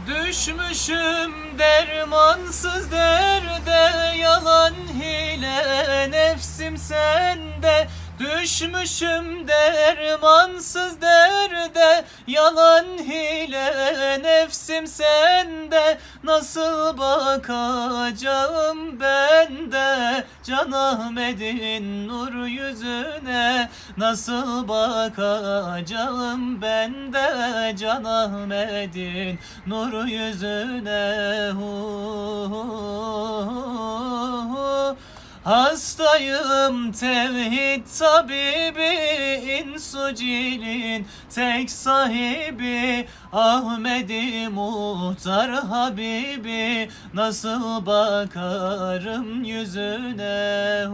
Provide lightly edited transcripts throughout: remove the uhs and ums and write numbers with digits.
Düşmüşüm dermansız derde, yalan hile nefsim sende. Düşmüşüm dermansız derde, yalan hile nefsim sende. Nasıl bakacağım ben de Can Ahmet'in nur yüzüne? Nasıl bakacağım ben de Can Ahmet'in nur yüzüne? Hastayım tevhid tabibi, İnsucil'in tek sahibi, Ahmedi Muhtar Habibi. Nasıl bakarım yüzüne?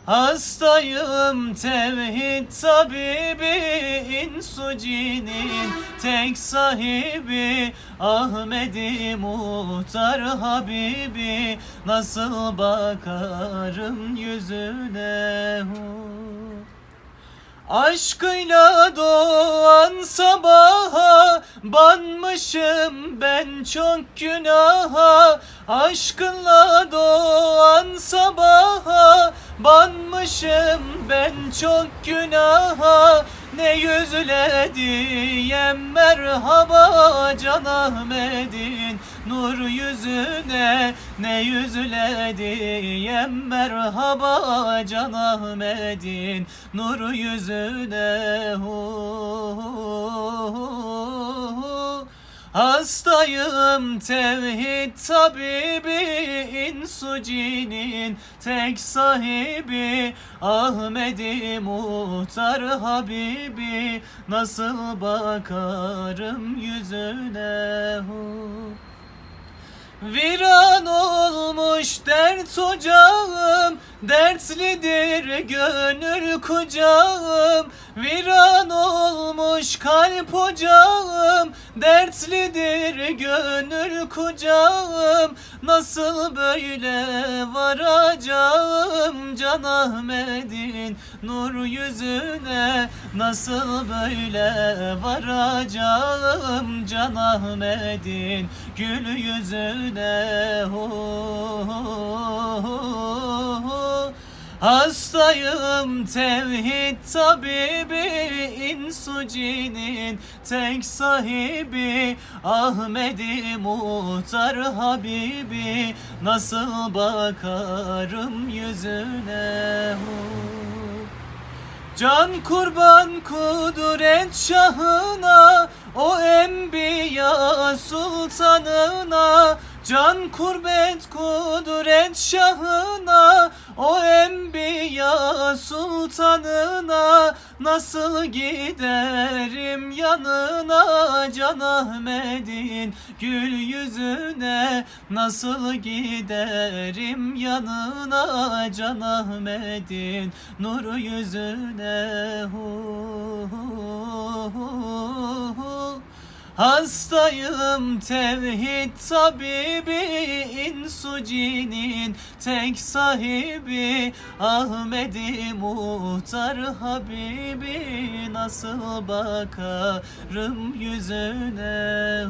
Hastayım tevhid tabibi, İnsucil'in tek sahibi, Ahmedi Muhtar Habibi. Nasıl bakarım yüzüne? Aşkıyla doğan sabaha banmışım ben çok günaha. Aşkınla doğan sabaha banmışım ben çok günaha. Ne yüzle diyem merhaba Can Ahmet'in nur yüzüne? Ne yüzle diyem merhaba Can Ahmet'in nur yüzüne? Hastayım tevhid tabibi, İnsucil'in tek sahibi, Ahmedi Muhtar Habibi. Nasıl bakarım yüzüne? Viran olmuş dert ocağım, dertlidir gönül kucağım. Viran olmuş kalp ocağım, dertlidir gönül kucağım. Nasıl böyle varacağım Can Ahmet'in nur yüzüne? Nasıl böyle varacağım Can Ahmet'in gül yüzüne? Hastayım tevhid tabibi, İnsucil'in tek sahibi, Ahmedi Muhtar Habibi. Nasıl bakarım yüzüne? Can kurban kudret şahına, o enbiya sultanına. Can kurbet kudret şahına, o enbiya sultanına. Nasıl giderim yanına Can Ahmet'in gül yüzüne? Nasıl giderim yanına Can Ahmet'in nur yüzüne? Hastayım tevhid tabibi, İnsucil'in tek sahibi, Ahmedi Muhtar Habibi. Nasıl bakarım yüzüne?